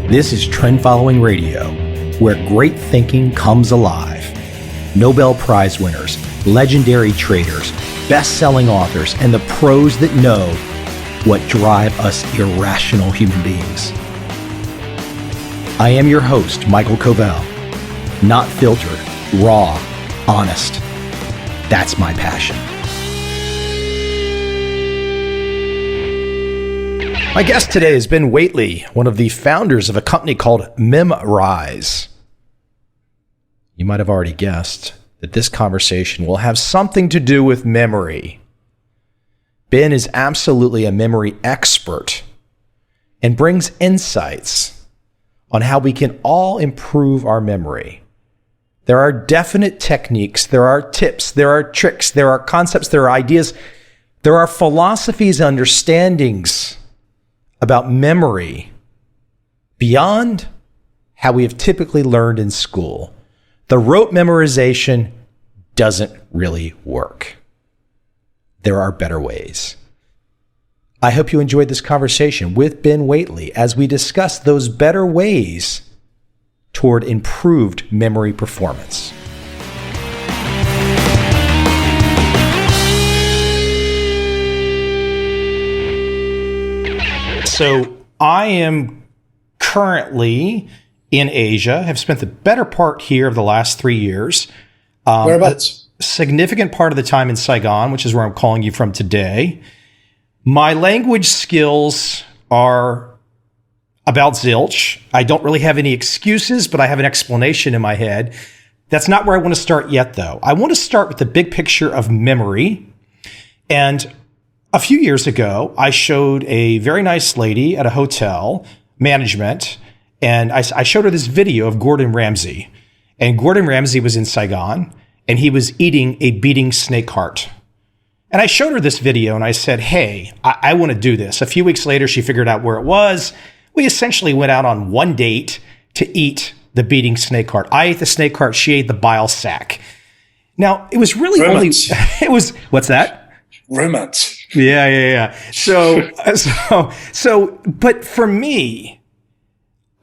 This is Trend Following Radio, where great thinking comes alive. Nobel Prize winners, legendary traders, best-selling authors, and the pros that know what drive us irrational human beings. I am your host, MICHAEL COVEL. Not filtered, raw, honest. That's my passion. My guest today is Ben Whately, one of the founders of a company called Memrise. You might have already guessed that this conversation will have something to do with memory. Ben is absolutely a memory expert and brings insights on how we can all improve our memory. There are definite techniques, there are tips, there are tricks, there are concepts, there are ideas, there are philosophies, understandings about memory beyond how we have typically learned in school. The rote memorization doesn't really work. There are better ways. I hope you enjoyed this conversation with Ben Whately as we discuss those better ways toward improved memory performance. So I am currently in Asia, have spent the better part here of the last 3 years. Whereabouts? A significant part of the time in Saigon, which is where I'm calling you from today. My language skills are about zilch. I don't really have any excuses, but I have an explanation in my head. That's not where I want to start yet, though. I want to start with the big picture of memory. And a few years ago, I showed a very nice lady at a hotel management, and I showed her this video of Gordon Ramsay. And Gordon Ramsay was in Saigon, and he was eating a beating snake heart. And I showed her this video, and I said, hey, I want to do this. A few weeks later, she figured out where it was. We essentially went out on one date to eat the beating snake heart. I ate the snake heart. She ate the bile sac. Now, it was really Romance. it was, what's that? Romance. Yeah. So, but for me,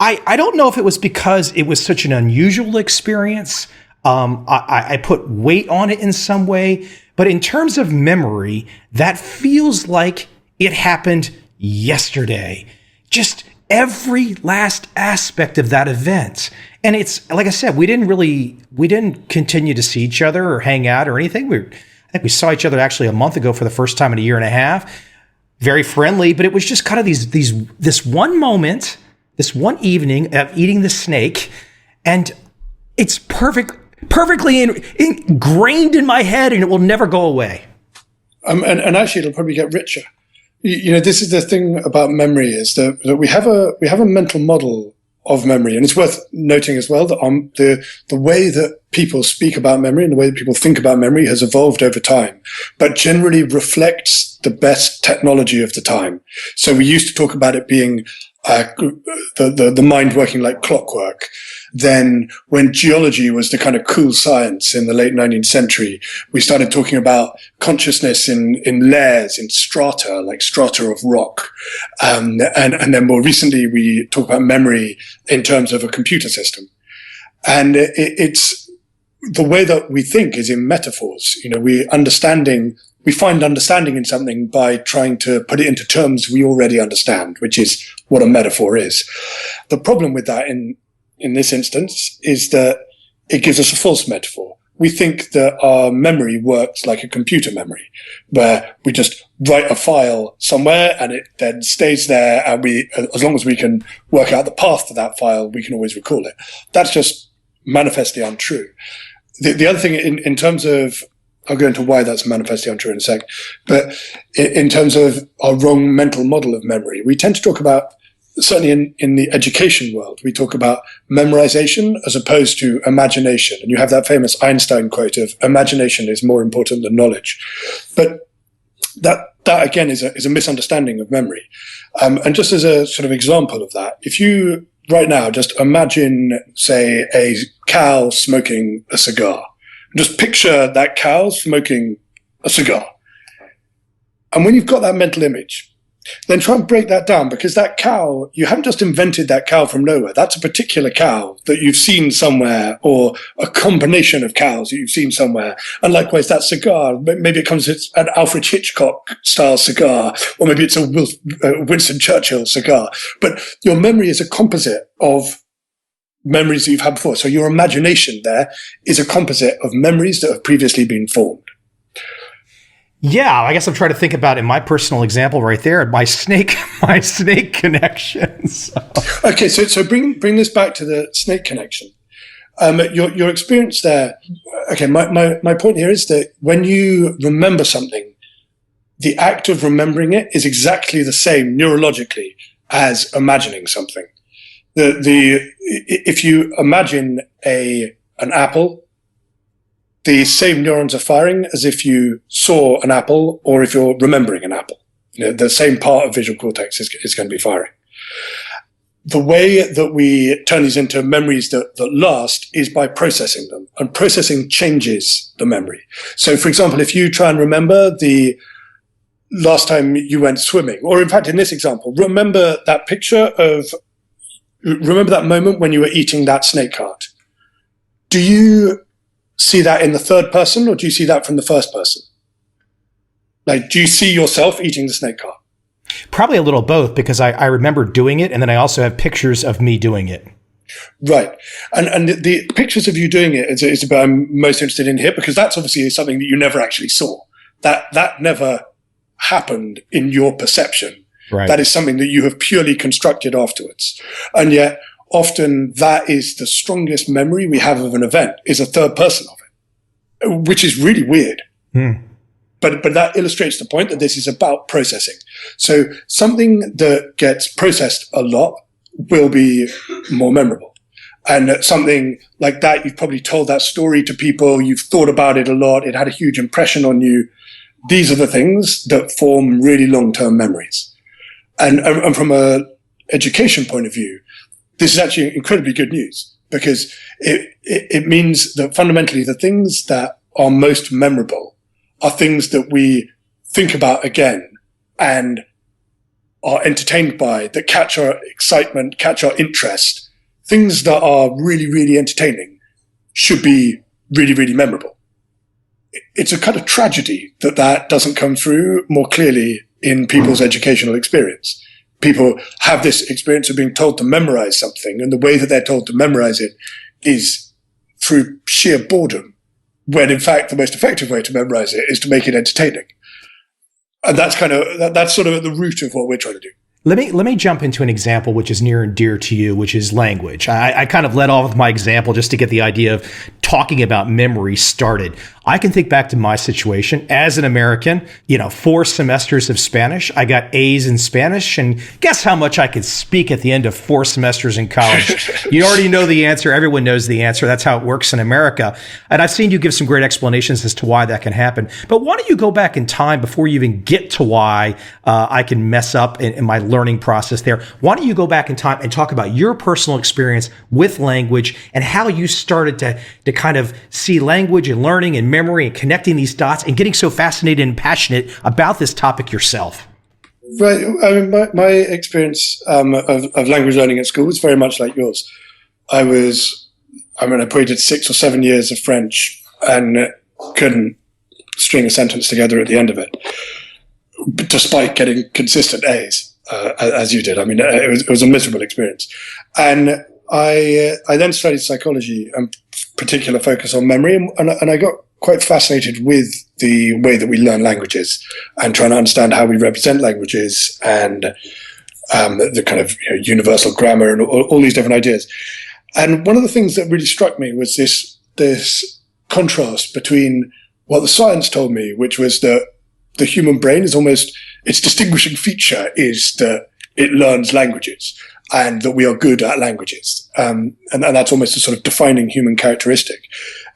I don't know if it was because it was such an unusual experience. I put weight on it in some way, but in terms of memory, that feels like it happened yesterday. Just every last aspect of that event. And it's, like I said, we didn't continue to see each other or hang out or anything. I think we saw each other actually a month ago for the first time in a year and a half. Very friendly, but it was just kind of this one moment, this one evening of eating the snake, and it's perfectly ingrained in my head, and it will never go away. And actually, it'll probably get richer. You know, this is the thing about memory is that we have a mental model of memory, and it's worth noting as well that the way that people speak about memory and the way that people think about memory has evolved over time, but generally reflects the best technology of the time. So we used to talk about it being the mind working like clockwork. Then when geology was the kind of cool science in the late 19th century, we started talking about consciousness in layers, in strata, like strata of rock. And then more recently, we talk about memory in terms of a computer system. And it's the way that we think is in metaphors. You know, we find understanding in something by trying to put it into terms we already understand, which is what a metaphor is. The problem with that in this instance is that it gives us a false metaphor. We think that our memory works like a computer memory, where we just write a file somewhere and it then stays there, and as long as we can work out the path to that file, we can always recall it. That's just manifestly untrue. The other thing in terms of, I'll go into why that's manifestly untrue in a sec, but in terms of our wrong mental model of memory, we tend to talk about, certainly in the education world, we talk about memorization as opposed to imagination. And you have that famous Einstein quote of imagination is more important than knowledge. But that again is a misunderstanding of memory. And just as a sort of example of that, if you right now just imagine, say, a cow smoking a cigar, just picture that cow smoking a cigar. And when you've got that mental image, then try and break that down, because that cow, you haven't just invented that cow from nowhere. That's a particular cow that you've seen somewhere, or a combination of cows that you've seen somewhere. And likewise, that cigar, maybe it comes as an Alfred Hitchcock style cigar, or maybe it's a Winston Churchill cigar. But your memory is a composite of memories that you've had before. So your imagination there is a composite of memories that have previously been formed. Yeah, I guess I'm trying to think about in my personal example right there, my snake connections. Okay, so bring this back to the snake connection. Your experience there. Okay, my point here is that when you remember something, the act of remembering it is exactly the same neurologically as imagining something. If you imagine an apple, the same neurons are firing as if you saw an apple, or if you're remembering an apple. The same part of visual cortex is going to be firing. The way that we turn these into memories that last is by processing them, and processing changes the memory. So, for example, if you try and remember the last time you went swimming, or in fact, in this example, remember that moment when you were eating that snake heart. Do you see that in the third person, or do you see that from the first person? Like, do you see yourself eating the snake heart? Probably a little both, because I remember doing it, and then I also have pictures of me doing it. Right. And the pictures of you doing it is what I'm most interested in here, because that's obviously something that you never actually saw. That never happened in your perception. Right. That is something that you have purely constructed afterwards. And yet, often that is the strongest memory we have of an event, is a third person of it, which is really weird. But that illustrates the point that this is about processing. So something that gets processed a lot will be more memorable. And something like that, you've probably told that story to people, you've thought about it a lot, it had a huge impression on you. These are the things that form really long-term memories. And from an education point of view, this is actually incredibly good news, because it means that fundamentally the things that are most memorable are things that we think about again and are entertained by, that catch our excitement, catch our interest. Things that are really, really entertaining should be really, really memorable. It's a kind of tragedy that doesn't come through more clearly in people's educational experience. People have this experience of being told to memorize something, and the way that they're told to memorize it is through sheer boredom, when in fact the most effective way to memorize it is to make it entertaining. And that's sort of at the root of what we're trying to do. Let me jump into an example which is near and dear to you, which is language. I kind of led off with my example just to get the idea of talking about memory started. I can think back to my situation as an American, 4 semesters of Spanish. I got A's in Spanish, and guess how much I could speak at the end of 4 semesters in college? You already know the answer. Everyone knows the answer. That's how it works in America. And I've seen you give some great explanations as to why that can happen. But why don't you go back in time before you even get to why I can mess up in my learning process there? Why don't you go back in time and talk about your personal experience with language and how you started to kind of see language and learning and memory and connecting these dots and getting so fascinated and passionate about this topic yourself? Right. I mean, my experience of language learning at school was very much like yours. I probably did 6 or 7 years of French and couldn't string a sentence together at the end of it, despite getting consistent A's. As you did. I mean, it was a miserable experience. And I then studied psychology and particular focus on memory. And I got quite fascinated with the way that we learn languages and trying to understand how we represent languages and the kind of universal grammar and all these different ideas. And one of the things that really struck me was this contrast between what the science told me, which was that the human brain is almost, its distinguishing feature is that it learns languages and that we are good at languages. And that's almost a sort of defining human characteristic.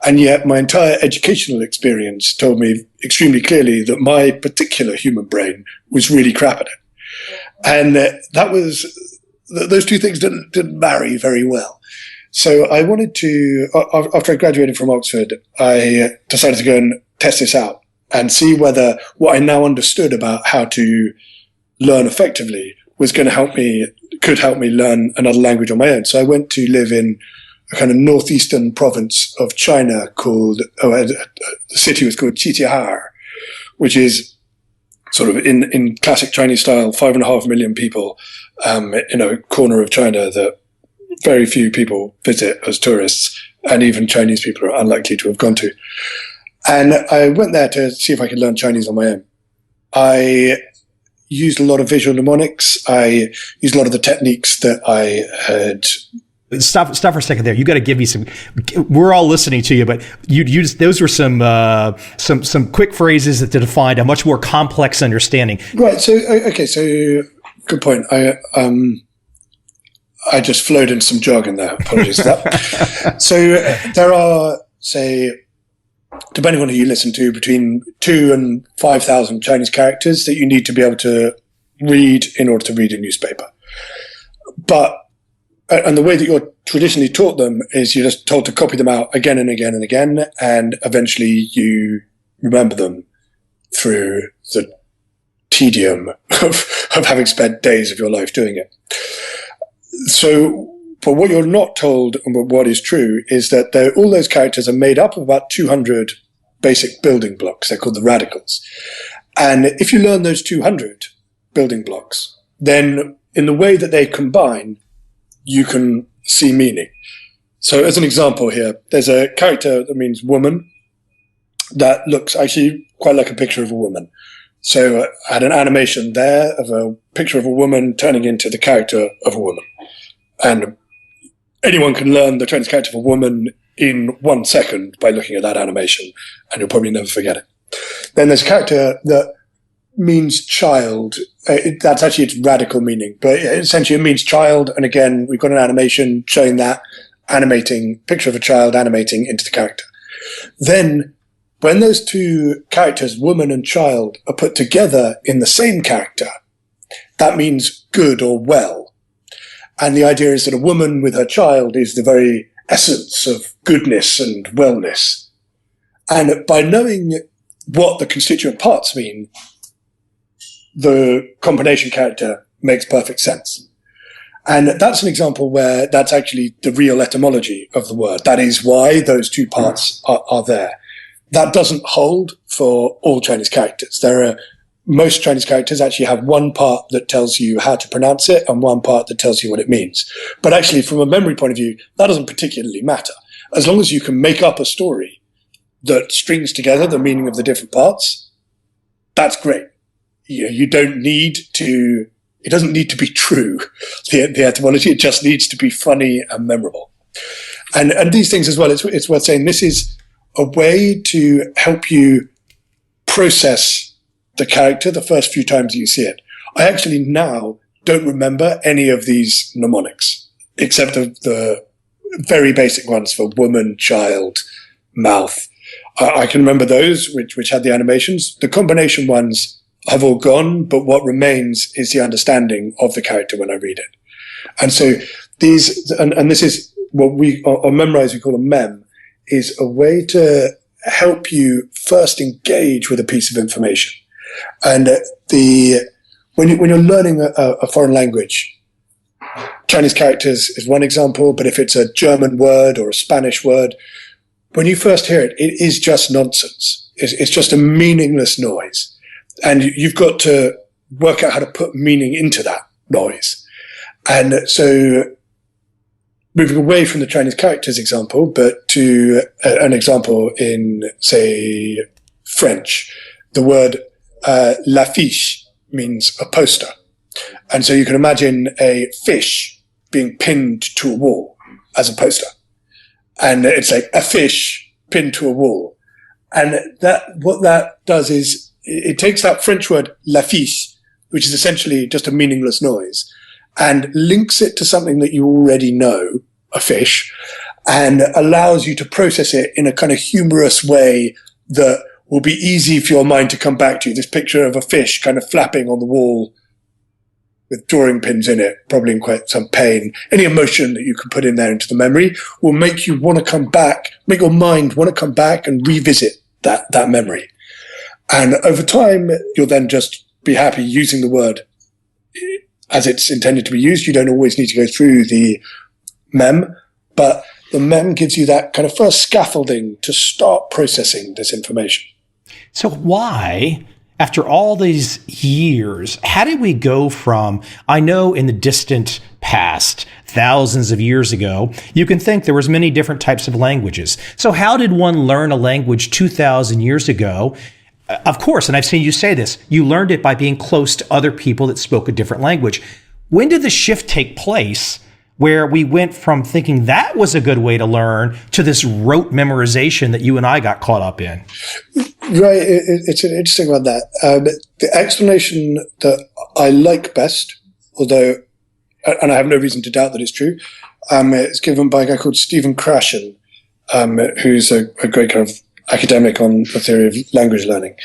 And yet my entire educational experience told me extremely clearly that my particular human brain was really crap at it. And those two things didn't marry very well. So I wanted to, after I graduated from Oxford, I decided to go and test this out and see whether what I now understood about how to learn effectively could help me learn another language on my own. So I went to live in a kind of northeastern province of China the city was called Qiqihaer, which is sort of in classic Chinese style, 5.5 million people in a corner of China that very few people visit as tourists, and even Chinese people are unlikely to have gone to. And I went there to see if I could learn Chinese on my own. I used a lot of visual mnemonics. I used a lot of the techniques that I had. Stop for a second there. You got to give me some. We're all listening to you, but those were some quick phrases that defined a much more complex understanding. Right. So So good point. I just flowed in some jargon there. Apologies for that. So there are, say, depending on who you listen to, between 2,000 and 5,000 Chinese characters that you need to be able to read in order to read a newspaper. And the way that you're traditionally taught them is you're just told to copy them out again and again and again, and eventually you remember them through the tedium of having spent days of your life doing it. So, but what you're not told, and what is true, is that all those characters are made up of about 200 basic building blocks. They're called the radicals. And if you learn those 200 building blocks, then in the way that they combine, you can see meaning. So as an example here, there's a character that means woman that looks actually quite like a picture of a woman. So I had an animation there of a picture of a woman turning into the character of a woman. And anyone can learn the Chinese character of a woman in 1 second by looking at that animation, and you'll probably never forget it. Then there's a character that means child. That's actually its radical meaning, but essentially it means child. And again, we've got an animation showing that picture of a child animating into the character. Then when those two characters, woman and child, are put together in the same character, that means good or well. And the idea is that a woman with her child is the very essence of goodness and wellness. And by knowing what the constituent parts mean, the combination character makes perfect sense. And that's an example where that's actually the real etymology of the word. That is why those two parts are there. That doesn't hold for all Chinese characters. Most Chinese characters actually have one part that tells you how to pronounce it and one part that tells you what it means. But actually, from a memory point of view, that doesn't particularly matter. As long as you can make up a story that strings together the meaning of the different parts, that's great. You don't need to, it doesn't need to be true, the etymology. It just needs to be funny and memorable. And these things as well, it's worth saying, this is a way to help you process the character the first few times you see it. I actually now don't remember any of these mnemonics, except the very basic ones for woman, child, mouth. I can remember those which had the animations. The combination ones have all gone, but what remains is the understanding of the character when I read it. And so these, and this is what on Memrise we call a mem, is a way to help you first engage with a piece of information. And when you're learning a foreign language, Chinese characters is one example, but if it's a German word or a Spanish word, when you first hear it, it is just nonsense. It's just a meaningless noise. And you've got to work out how to put meaning into that noise. And so moving away from the Chinese characters example, but to an example in, say, French, the word l'affiche means a poster. And so you can imagine a fish being pinned to a wall as a poster. And it's like a fish pinned to a wall. And what that does is it takes that French word l'affiche, which is essentially just a meaningless noise, and links it to something that you already know, a fish, and allows you to process it in a kind of humorous way that will be easy for your mind to come back to. This picture of a fish kind of flapping on the wall with drawing pins in it, probably in quite some pain. Any emotion that you can put in there into the memory will make you want to come back, make your mind want to come back and revisit that memory. And over time, you'll then just be happy using the word as it's intended to be used. You don't always need to go through the mem, but the mem gives you that kind of first scaffolding to start processing this information. So why, after all these years, how did we go from, I know in the distant past, thousands of years ago, you can think there was many different types of languages. So how did one learn a language 2,000 years ago? Of course, and I've seen you say this, you learned it by being close to other people that spoke a different language. When did the shift take place where we went from thinking that was a good way to learn to this rote memorization that you and I got caught up in? Right. It's an interesting one, that. The explanation that I like best, although, and I have no reason to doubt that it's true, it's given by a guy called Stephen Krashen, who's a great kind of academic on the theory of language learning.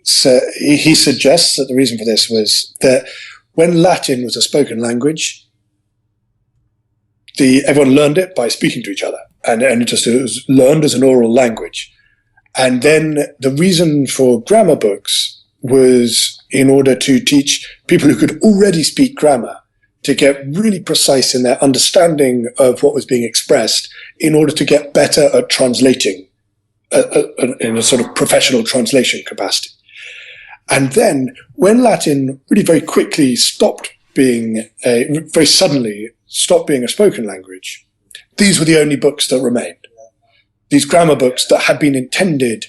So he suggests that the reason for this was that when Latin was a spoken language, everyone learned it by speaking to each other, and it was learned as an oral language. And then the reason for grammar books was in order to teach people who could already speak grammar to get really precise in their understanding of what was being expressed in order to get better at translating in a sort of professional translation capacity. And then when Latin really very quickly very suddenly stopped being a spoken language, these were the only books that remained. These grammar books that had been intended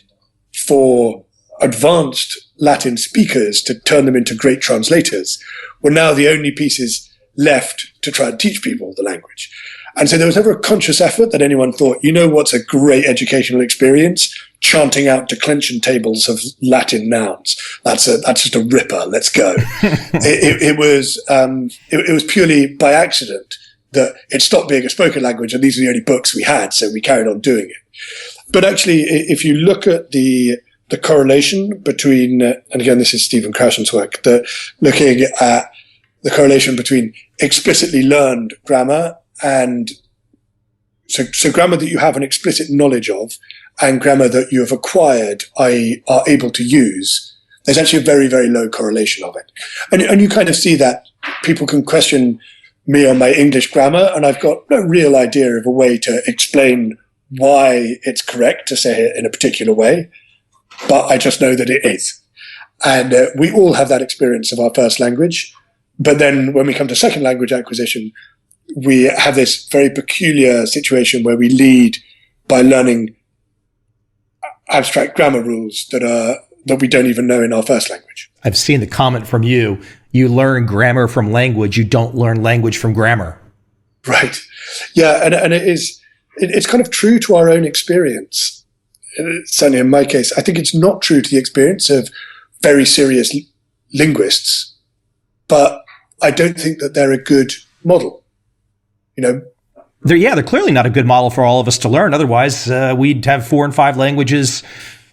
for advanced Latin speakers to turn them into great translators were now the only pieces left to try and teach people the language. And so there was never a conscious effort that anyone thought, you know what's a great educational experience? Chanting out declension tables of Latin nouns. That's just a ripper. Let's go. It was purely by accident that it stopped being a spoken language, and these were the only books we had, so we carried on doing it. But actually, if you look at the correlation between, and again, this is Stephen Krashen's work, looking at the correlation between explicitly learned grammar and so grammar that you have an explicit knowledge of and grammar that you have acquired, are able to use, there's actually a very, very low correlation of it. And you kind of see that people can question me on my English grammar, and I've got no real idea of a way to explain why it's correct to say it in a particular way, but I just know that it is. And we all have that experience of our first language. But then when we come to second language acquisition, we have this very peculiar situation where we lead by learning abstract grammar rules that we don't even know in our first language. I've seen the comment from you. You learn grammar from language. You don't learn language from grammar. Right. Yeah. And it's kind of true to our own experience. Certainly in my case, I think it's not true to the experience of very serious linguists, but I don't think that they're a good model. They're clearly not a good model for all of us to learn. Otherwise, we'd have 4 and 5 languages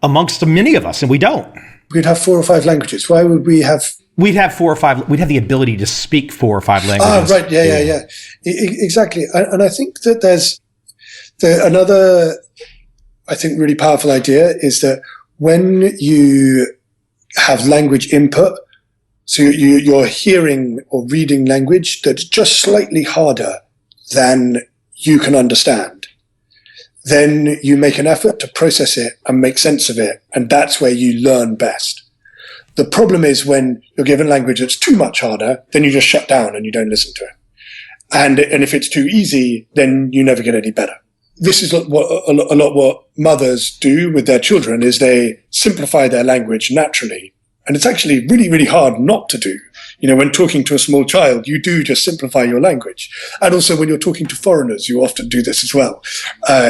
amongst many of us, and we don't. We'd have 4 or 5 languages. Why would we have? We'd have 4 or 5. We'd have the ability to speak 4 or 5 languages. Right. Yeah. Exactly. And I think that there's another, I think, really powerful idea is that when you have language input, so you're hearing or reading language that's just slightly harder than you can understand, then you make an effort to process it and make sense of it, and that's where you learn best. The problem is when you're given language that's too much harder, then you just shut down and you don't listen to it. And if it's too easy, then you never get any better. This is a lot what mothers do with their children, is they simplify their language naturally. And it's actually really, really hard not to do. When talking to a small child, you do just simplify your language. And also when you're talking to foreigners, you often do this as well,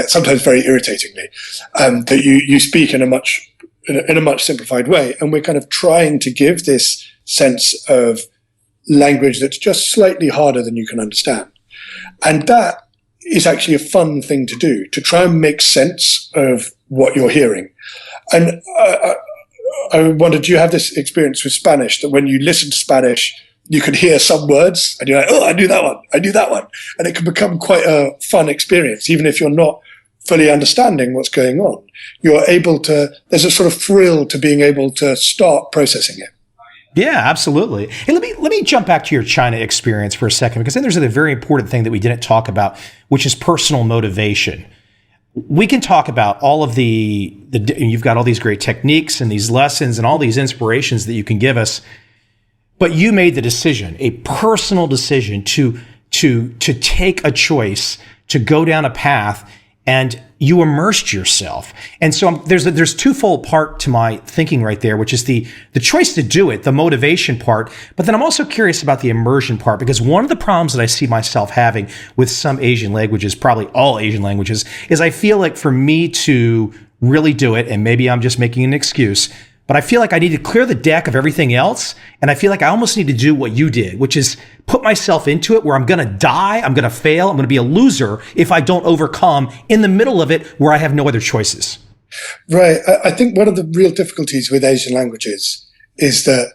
sometimes very irritatingly, that you speak in a much simplified way. And we're kind of trying to give this sense of language that's just slightly harder than you can understand. And that is actually a fun thing to do, to try and make sense of what you're hearing. And I wonder, do you have this experience with Spanish, that when you listen to Spanish, you can hear some words and you're like, oh, I knew that one. And it can become quite a fun experience, even if you're not fully understanding what's going on. There's a sort of thrill to being able to start processing it. Yeah, absolutely. Hey, let me jump back to your China experience for a second, because then there's a very important thing that we didn't talk about, which is personal motivation. We can talk about all of you've got all these great techniques and these lessons and all these inspirations that you can give us, but you made the decision, a personal decision to take a choice, to go down a path, and you immersed yourself. And so there's twofold part to my thinking right there, which is the choice to do it, the motivation part. But then I'm also curious about the immersion part, because one of the problems that I see myself having with some Asian languages, probably all Asian languages, is I feel like for me to really do it, and maybe I'm just making an excuse, but I feel like I need to clear the deck of everything else. And I feel like I almost need to do what you did, which is put myself into it where I'm going to die, I'm going to fail, I'm going to be a loser if I don't overcome in the middle of it where I have no other choices. Right. I think one of the real difficulties with Asian languages is that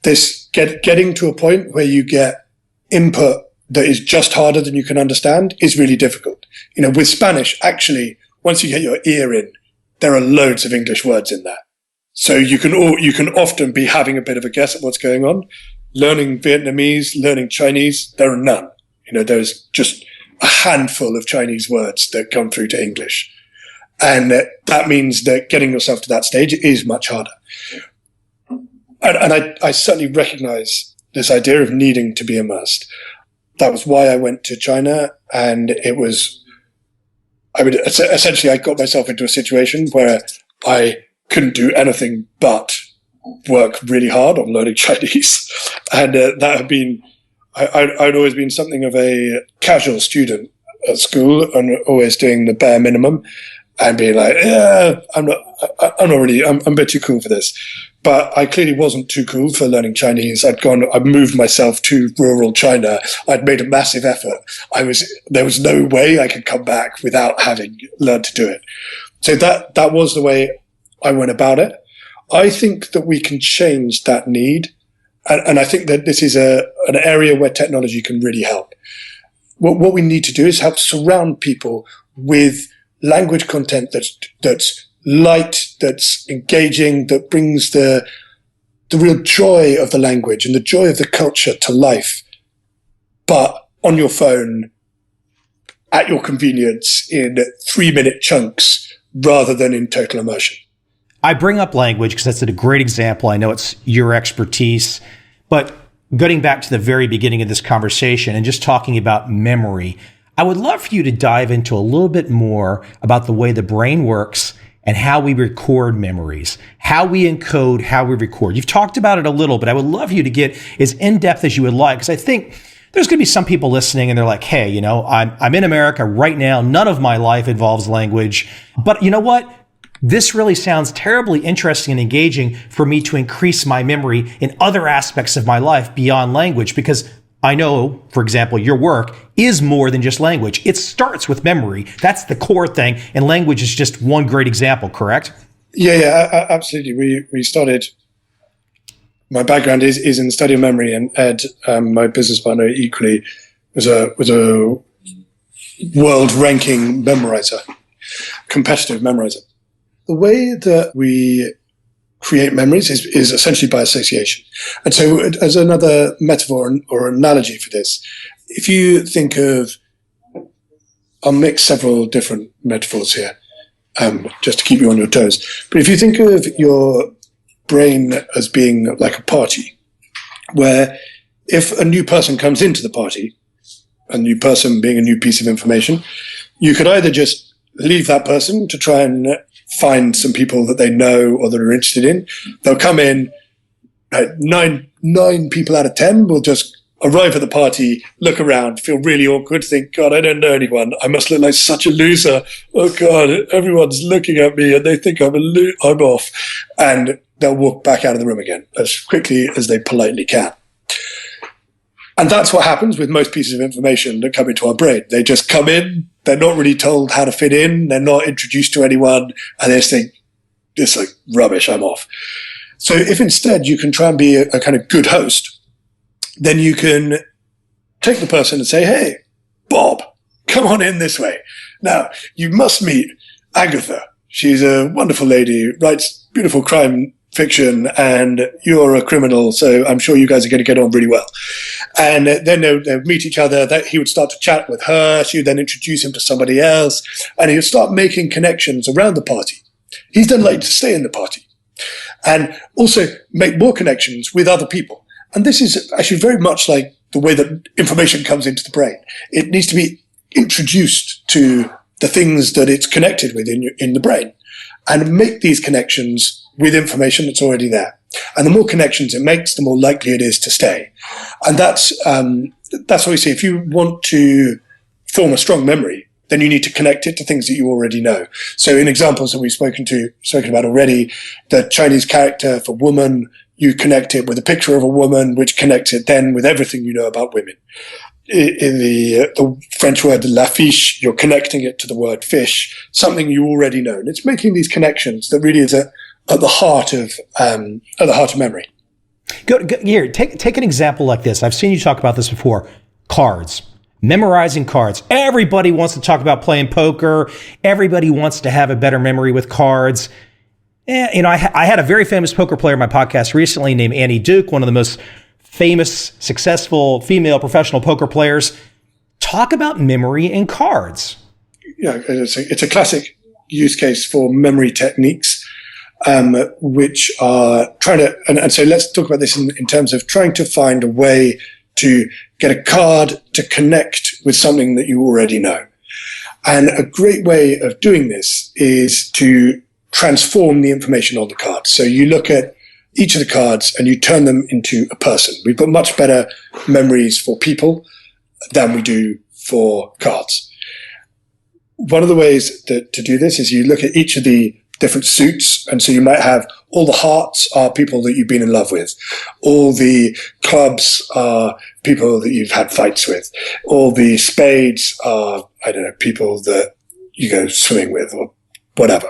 this getting to a point where you get input that is just harder than you can understand is really difficult. You know, with Spanish, actually, once you get your ear in, there are loads of English words in there. So you can often be having a bit of a guess at what's going on. Learning Vietnamese, learning Chinese, there are none. You know, there's just a handful of Chinese words that come through to English. And that means that getting yourself to that stage is much harder. And I certainly recognize this idea of needing to be immersed. That was why I went to China. And I got myself into a situation where I couldn't do anything but work really hard on learning Chinese. And that had been, I'd always been something of a casual student at school and always doing the bare minimum and being like, yeah, I'm a bit too cool for this. But I clearly wasn't too cool for learning Chinese. I'd moved myself to rural China. I'd made a massive effort. There was no way I could come back without having learned to do it. So that was the way I went about it. I think that we can change that need. And I think that this is an area where technology can really help. What we need to do is help surround people with language content that's light, that's engaging, that brings the real joy of the language and the joy of the culture to life, but on your phone, at your convenience, in 3-minute chunks, rather than in total immersion. I bring up language because that's a great example. I know it's your expertise, but getting back to the very beginning of this conversation and just talking about memory, I would love for you to dive into a little bit more about the way the brain works and how we record memories, how we encode, how we record. You've talked about it a little, but I would love you to get as in-depth as you would like, because I think there's going to be some people listening and they're like, hey, you know, I'm in America right now. None of my life involves language, but you know what? This really sounds terribly interesting and engaging for me to increase my memory in other aspects of my life beyond language, because I know, for example, your work is more than just language. It starts with memory. That's the core thing. And language is just one great example, correct? Yeah, absolutely. We started, my background is in the study of memory, and Ed, my business partner, equally was a world ranking memorizer, competitive memorizer. The way that we create memories is essentially by association. And so as another metaphor or analogy for this, if you think of, I'll mix several different metaphors here, just to keep you on your toes. But if you think of your brain as being like a party, where if a new person comes into the party, a new person being a new piece of information, you could either just leave that person to try and find some people that they know or that are interested in. They'll come in, nine people out of 10 will just arrive at the party, look around, feel really awkward, think, God, I don't know anyone. I must look like such a loser. Oh, God, everyone's looking at me and they think I'm off. And they'll walk back out of the room again as quickly as they politely can. And that's what happens with most pieces of information that come into our brain. They just come in, they're not really told how to fit in, they're not introduced to anyone, and they just think, this is like rubbish, I'm off. So if instead you can try and be a kind of good host, then you can take the person and say, hey, Bob, come on in this way. Now, you must meet Agatha. She's a wonderful lady, writes beautiful crime fiction and you're a criminal, so I'm sure you guys are going to get on really well. And then they'll meet each other. That he would start to chat with her. She would then introduce him to somebody else, and he would start making connections around the party. He's then likely to stay in the party and also make more connections with other people. And this is actually very much like the way that information comes into the brain. It needs to be introduced to the things that it's connected with in the brain, and make these connections with information that's already there. And the more connections it makes, the more likely it is to stay. And that's what we see. If you want to form a strong memory, then you need to connect it to things that you already know. So in examples that we've spoken about already, the Chinese character for woman, you connect it with a picture of a woman, which connects it then with everything you know about women. In the French word la fiche, you're connecting it to the word fish, something you already know. And it's making these connections that really is at the heart of memory. Here, take an example like this. I've seen you talk about this before. Cards. Memorizing cards. Everybody wants to talk about playing poker. Everybody wants to have a better memory with cards. I had a very famous poker player on my podcast recently named Annie Duke, one of the most famous, successful female professional poker players. Talk about memory and cards. Yeah, it's a classic use case for memory techniques, which are trying to, and so let's talk about this in terms of trying to find a way to get a card to connect with something that you already know. And a great way of doing this is to transform the information on the card. So you look at each of the cards and you turn them into a person. We've got much better memories for people than we do for cards. One of the ways to do this is you look at each of the different suits. And so you might have all the hearts are people that you've been in love with. All the clubs are people that you've had fights with. All the spades are, people that you go swimming with or whatever.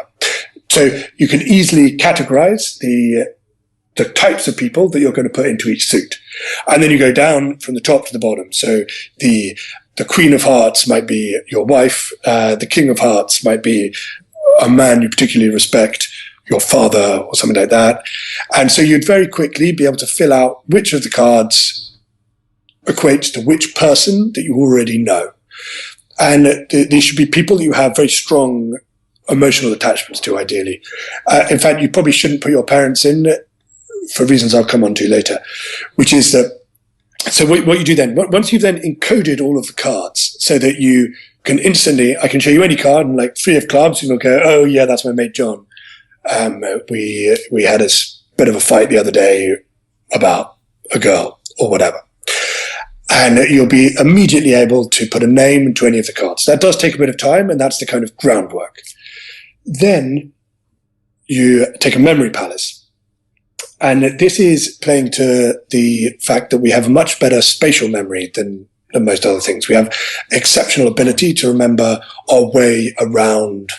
So you can easily categorize the types of people that you're going to put into each suit. And then you go down from the top to the bottom. So the Queen of Hearts might be your wife. The King of Hearts might be a man you particularly respect, your father or something like that. And so you'd very quickly be able to fill out which of the cards equates to which person that you already know. And these should be people that you have very strong emotional attachments to, ideally. In fact, you probably shouldn't put your parents in for reasons I'll come on to later, which is that, so what you do then, once you've then encoded all of the cards so that you can instantly, I can show you any card and like 3 of clubs and you'll go, oh yeah, that's my mate John. We had a bit of a fight the other day about a girl or whatever. And you'll be immediately able to put a name to any of the cards. That does take a bit of time, and that's the kind of groundwork. Then you take a memory palace. And this is playing to the fact that we have a much better spatial memory than most other things. We have exceptional ability to remember our way around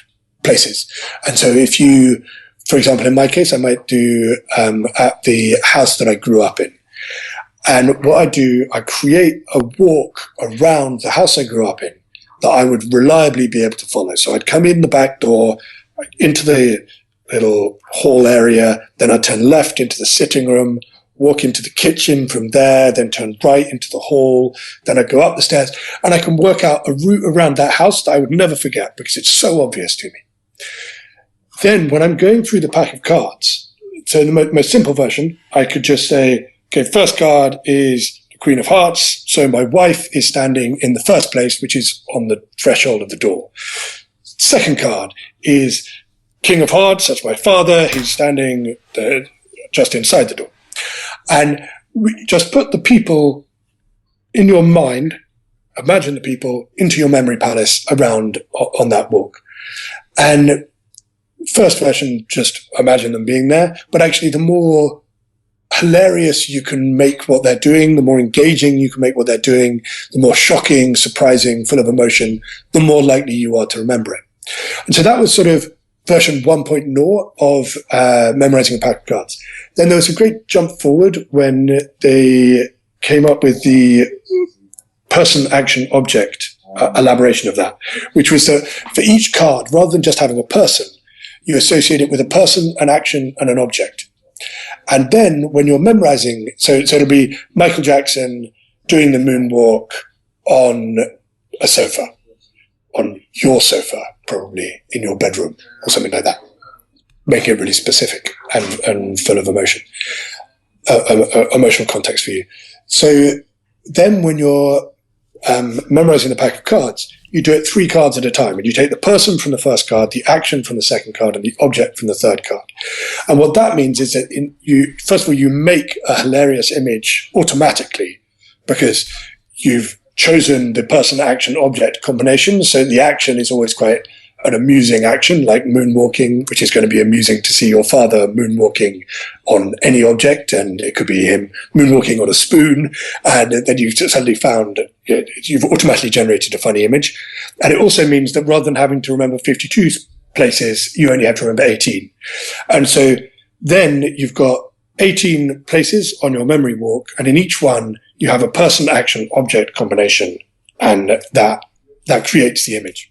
places. And so if you, for example, in my case, I might do at the house that I grew up in. And what I do, I create a walk around the house I grew up in that I would reliably be able to follow. So I'd come in the back door, into the little hall area, then I'd turn left into the sitting room, walk into the kitchen from there, then turn right into the hall, then I'd go up the stairs, and I can work out a route around that house that I would never forget because it's so obvious to me. Then when I'm going through the pack of cards, so in the most simple version, I could just say, okay, first card is the Queen of Hearts. So my wife is standing in the first place, which is on the threshold of the door. Second card is King of Hearts. That's my father. He's standing just inside the door. And we just put the people in your mind, imagine the people into your memory palace around on that walk. And first version, just imagine them being there. But actually, the more hilarious you can make what they're doing, the more engaging you can make what they're doing, the more shocking, surprising, full of emotion, the more likely you are to remember it. And so that was sort of version 1.0 of memorizing a pack of cards. Then there was a great jump forward when they came up with the person, action, object elaboration of that, which was that for each card, rather than just having a person, you associate it with a person, an action, and an object. And then when you're memorizing, so it'll be Michael Jackson doing the moonwalk on a sofa, on your sofa, probably in your bedroom or something like that. Making it really specific and full of emotion, emotional context for you. So then when you're memorizing the pack of cards, you do it 3 cards at a time, and you take the person from the first card, the action from the second card, and the object from the third card. And what that means is that first of all, you make a hilarious image automatically because you've chosen the person, action, object combination. So the action is always quite an amusing action, like moonwalking, which is going to be amusing to see your father moonwalking on any object, and it could be him moonwalking on a spoon, and then you've suddenly found you've automatically generated a funny image. And it also means that rather than having to remember 52 places, you only have to remember 18. And so then you've got 18 places on your memory walk, and in each one you have a person, action, object combination, and that creates the image.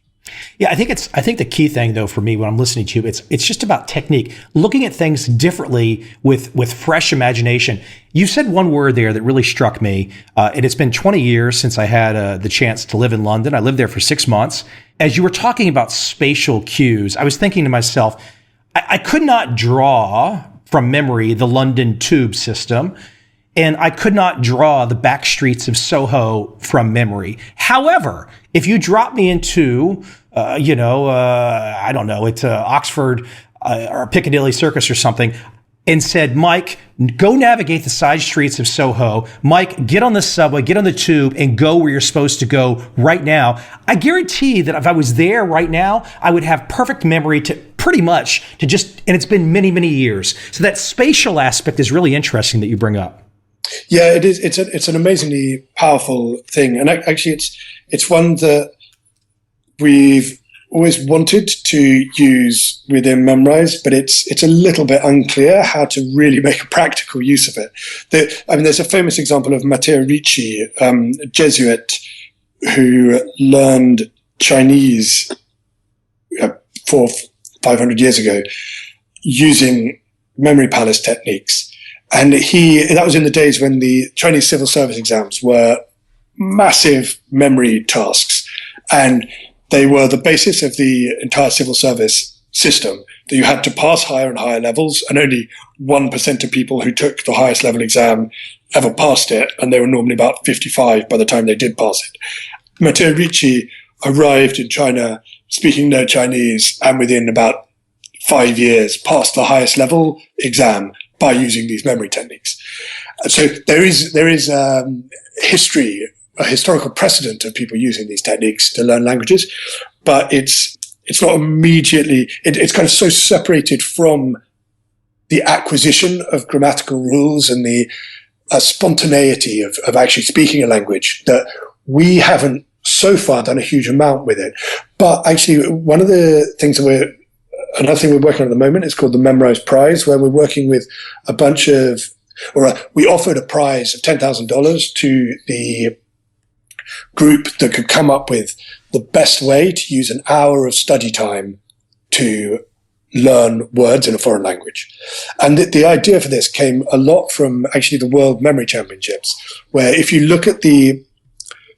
Yeah, I think the key thing though for me when I'm listening to you, it's just about technique, looking at things differently with fresh imagination. You said one word there that really struck me, and it's been 20 years since I had the chance to live in London. I lived there for 6 months. As you were talking about spatial cues, I was thinking to myself, I could not draw from memory the London tube system, and I could not draw the back streets of Soho from memory. However, if you drop me into, I don't know, it's Oxford or Piccadilly Circus or something, and said, Mike, go navigate the side streets of Soho. Mike, get on the subway, get on the tube, and go where you're supposed to go right now. I guarantee that if I was there right now, I would have perfect memory to pretty much to just, and it's been many, many years. So that spatial aspect is really interesting that you bring up. Yeah, it is. It's an amazingly powerful thing, and actually, it's one that we've always wanted to use within Memrise, but it's a little bit unclear how to really make a practical use of it. There's a famous example of Matteo Ricci, a Jesuit who learned Chinese 400-500 years ago using memory palace techniques. And that was in the days when the Chinese civil service exams were massive memory tasks. And they were the basis of the entire civil service system, that you had to pass higher and higher levels, and only 1% of people who took the highest level exam ever passed it. And they were normally about 55 by the time they did pass it. Matteo Ricci arrived in China speaking no Chinese, and within about 5 years passed the highest level exam by using these memory techniques. So there is history, a historical precedent of people using these techniques to learn languages, but it's not immediately, it's kind of so separated from the acquisition of grammatical rules and the spontaneity of actually speaking a language that we haven't so far done a huge amount with it. But actually, one of the things that another thing we're working on at the moment is called the Memrise Prize, where we're working with a bunch of, we offered a prize of $10,000 to the group that could come up with the best way to use an hour of study time to learn words in a foreign language. And the idea for this came a lot from actually the World Memory Championships, where if you look at the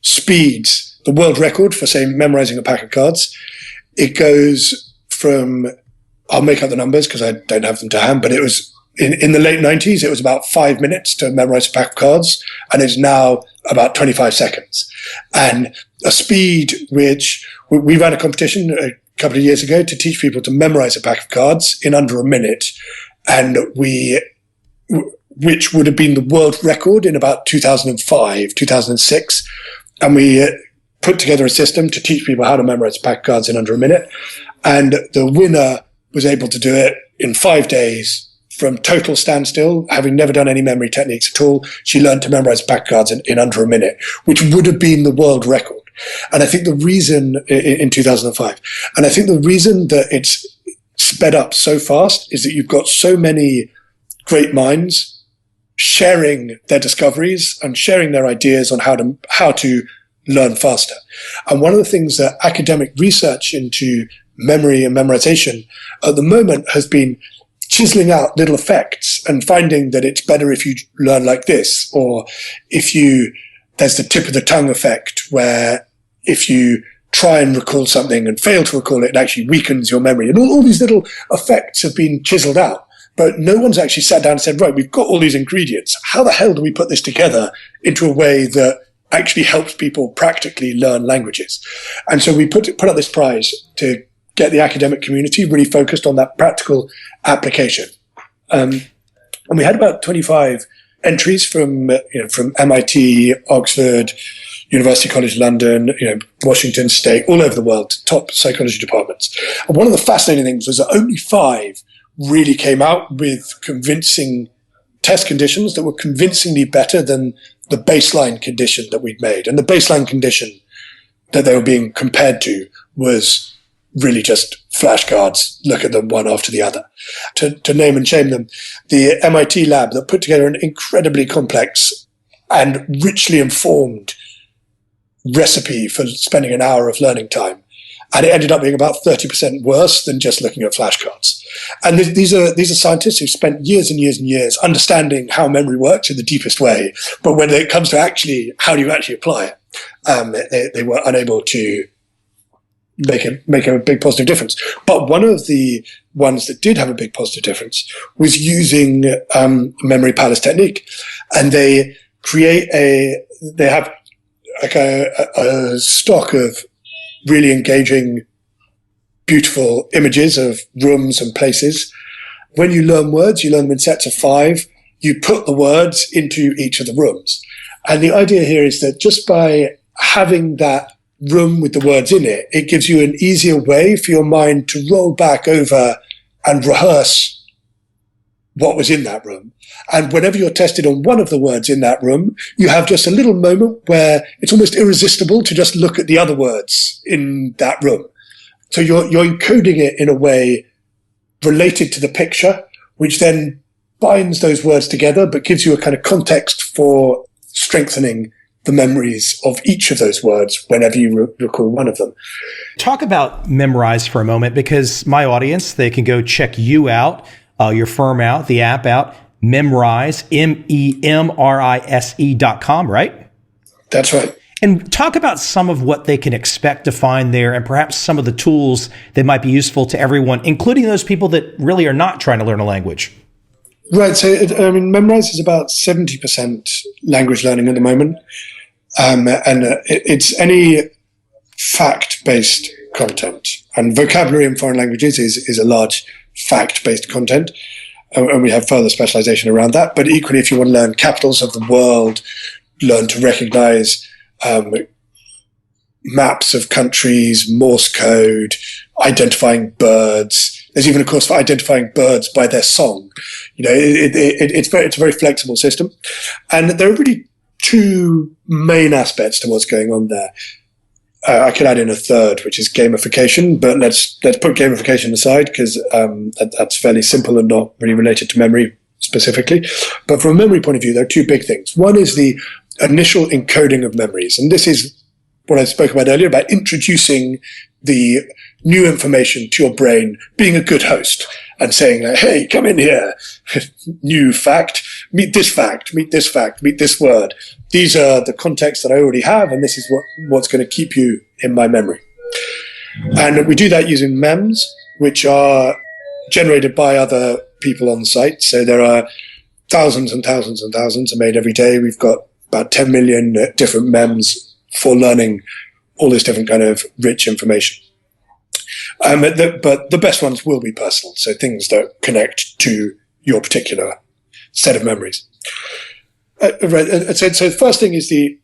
speeds, the world record for, say, memorizing a pack of cards, it goes from, I'll make up the numbers because I don't have them to hand, but it was in the late 90s, it was about 5 minutes to memorize a pack of cards, and it's now about 25 seconds. And a speed which we ran a competition a couple of years ago to teach people to memorize a pack of cards in under a minute, and which would have been the world record in about 2005, 2006. And we put together a system to teach people how to memorize a pack of cards in under a minute. And the winner was able to do it in 5 days from total standstill, having never done any memory techniques at all. She learned to memorize pack of cards in under a minute, which would have been the world record. And I think the reason in 2005, and I think the reason that it's sped up so fast is that you've got so many great minds sharing their discoveries and sharing their ideas on how to learn faster. And one of the things that academic research into memory and memorization at the moment has been chiseling out little effects and finding that it's better if you learn like this, or there's the tip of the tongue effect, where if you try and recall something and fail to recall it, it actually weakens your memory. And all these little effects have been chiseled out, but no one's actually sat down and said, right, we've got all these ingredients. How the hell do we put this together into a way that actually helps people practically learn languages? And so we put out this prize to get the academic community really focused on that practical application. And we had about 25 entries from MIT, Oxford, University College London, Washington State, all over the world, top psychology departments. And one of the fascinating things was that only 5 really came out with convincing test conditions that were convincingly better than the baseline condition that we'd made. And the baseline condition that they were being compared to was really just flashcards, look at them one after the other. To name and shame them, the MIT lab that put together an incredibly complex and richly informed recipe for spending an hour of learning time, and it ended up being about 30% worse than just looking at flashcards. And these are scientists who spent years and years and years understanding how memory works in the deepest way, but when it comes to how do you actually apply it, they were unable to make a big positive difference. But one of the ones that did have a big positive difference was using memory palace technique, and they have like a stock of really engaging, beautiful images of rooms and places. When you learn words, you learn them in sets of 5. You put the words into each of the rooms. And the idea here is that just by having that room with the words in it, it gives you an easier way for your mind to roll back over and rehearse what was in that room. And whenever you're tested on one of the words in that room, you have just a little moment where it's almost irresistible to just look at the other words in that room. So you're encoding it in a way related to the picture, which then binds those words together, but gives you a kind of context for strengthening the memories of each of those words whenever you recall one of them. Talk about Memrise for a moment, because my audience, they can go check you out, your firm out, the app out, Memrise, MEMRISE.com, right? That's right. And talk about some of what they can expect to find there, and perhaps some of the tools that might be useful to everyone, including those people that really are not trying to learn a language. Right. So, Memrise is about 70% language learning at the moment. It's any fact-based content. And vocabulary in foreign languages is a large fact-based content. And we have further specialization around that. But equally, if you want to learn capitals of the world, learn to recognize maps of countries, Morse code, identifying birds. There's even a course for identifying birds by their song. It's a very flexible system. And there are really 2 main aspects to what's going on there. I could add in a third, which is gamification, but let's put gamification aside, because that's fairly simple and not really related to memory specifically. But from a memory point of view, there are 2 big things. One is the initial encoding of memories. And this is what I spoke about earlier, about introducing the new information to your brain, being a good host and saying, hey, come in here, new fact, meet this fact, meet this fact, meet this word. These are the contexts that I already have, and this is what's going to keep you in my memory. And we do that using mems, which are generated by other people on the site. So there are thousands and thousands and thousands are made every day. We've got about 10 million different mems for learning all this different kind of rich information. But the best ones will be personal, so things that connect to your particular set of memories. Right. So the first thing is the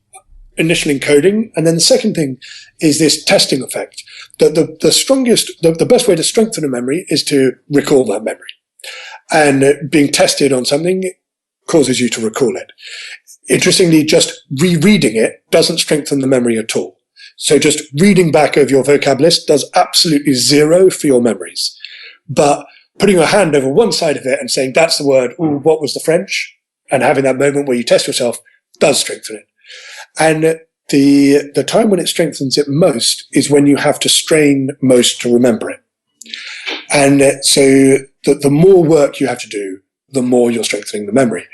initial encoding, and then the second thing is this testing effect. The best way to strengthen a memory is to recall that memory, and being tested on something causes you to recall it. Interestingly, just rereading it doesn't strengthen the memory at all. So just reading back over your vocab list does absolutely 0 for your memories. But putting your hand over one side of it and saying, that's the word, ooh, what was the French? And having that moment where you test yourself does strengthen it. And the time when it strengthens it most is when you have to strain most to remember it. And so the more work you have to do, the more you're strengthening the memory.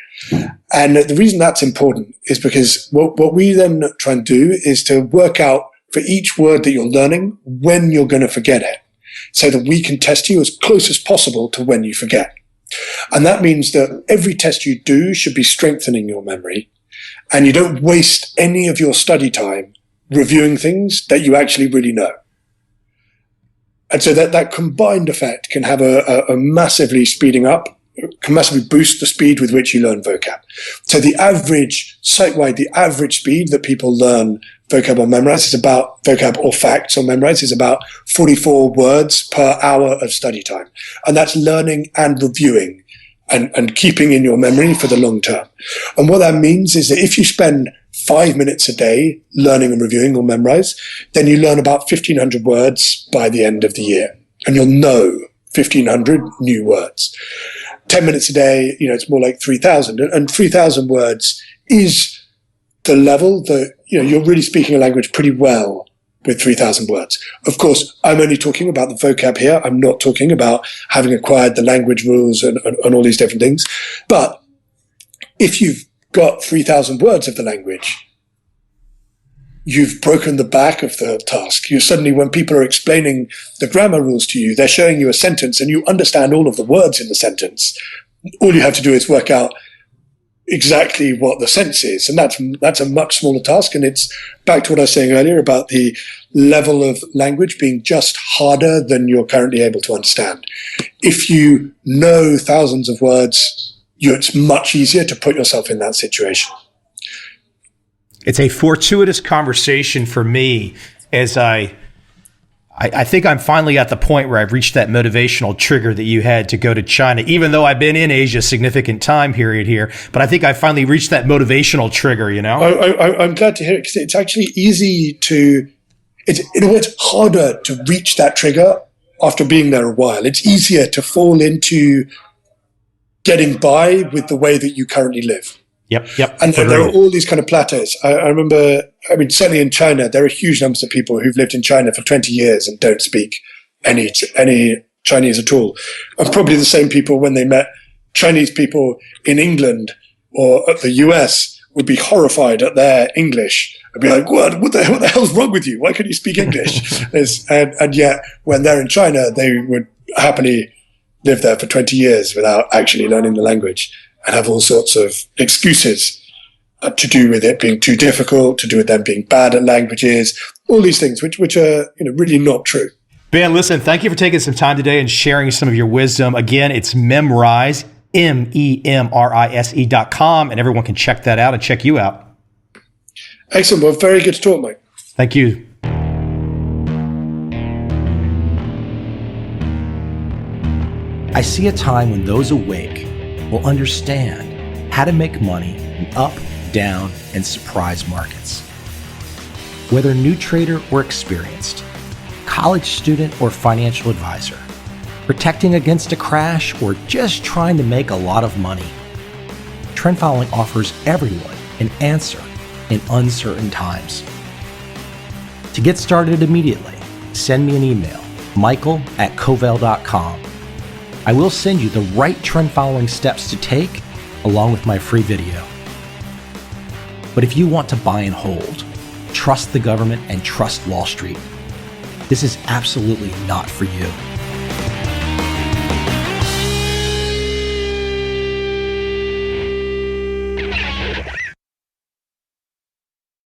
And the reason that's important is because what we then try and do is to work out for each word that you're learning when you're going to forget it, so that we can test you as close as possible to when you forget. And that means that every test you do should be strengthening your memory, and you don't waste any of your study time reviewing things that you actually really know. And so that combined effect can have a massively speeding up, can massively boost the speed with which you learn vocab. So the average, site-wide, the average speed that people learn vocab on Memrise is about, vocab or facts on Memrise is about 44 words per hour of study time. And that's learning and reviewing and keeping in your memory for the long term. And what that means is that if you spend 5 minutes a day learning and reviewing on Memrise, then you learn about 1,500 words by the end of the year. And you'll know 1,500 new words. 10 minutes a day, it's more like 3,000. And 3,000 words is the level that, you're really speaking a language pretty well with 3,000 words. Of course, I'm only talking about the vocab here. I'm not talking about having acquired the language rules and all these different things. But if you've got 3,000 words of the language, you've broken the back of the task. You suddenly, when people are explaining the grammar rules to you, they're showing you a sentence and you understand all of the words in the sentence. All you have to do is work out exactly what the sense is. And that's a much smaller task. And it's back to what I was saying earlier about the level of language being just harder than you're currently able to understand. If you know thousands of words, it's much easier to put yourself in that situation. It's a fortuitous conversation for me as I think I'm finally at the point where I've reached that motivational trigger that you had to go to China, even though I've been in Asia a significant time period here. But I think I finally reached that motivational trigger, I'm glad to hear it, because it's actually easy to, it's harder to reach that trigger after being there a while. It's easier to fall into getting by with the way that you currently live. Yep. And there are all these kind of plateaus. I remember, certainly in China, there are huge numbers of people who've lived in China for 20 years and don't speak any Chinese at all. And probably the same people, when they met Chinese people in England or at the US, would be horrified at their English and be like, what the hell's wrong with you? Why can't you speak English? and yet, when they're in China, they would happily live there for 20 years without actually learning the language, and have all sorts of excuses to do with it being too difficult, to do with them being bad at languages, all these things, which are really not true. Ben, listen, thank you for taking some time today and sharing some of your wisdom. Again, it's Memrise, MEMRISE.com, and everyone can check that out and check you out. Excellent. Well, very good to talk, Mike. Thank you. I see a time when those awake will understand how to make money in up, down, and surprise markets. Whether new trader or experienced, college student or financial advisor, protecting against a crash or just trying to make a lot of money, trend following offers everyone an answer in uncertain times. To get started immediately, send me an email, michael@covel.com. I will send you the right trend following steps to take along with my free video. But if you want to buy and hold, trust the government and trust Wall Street, this is absolutely not for you.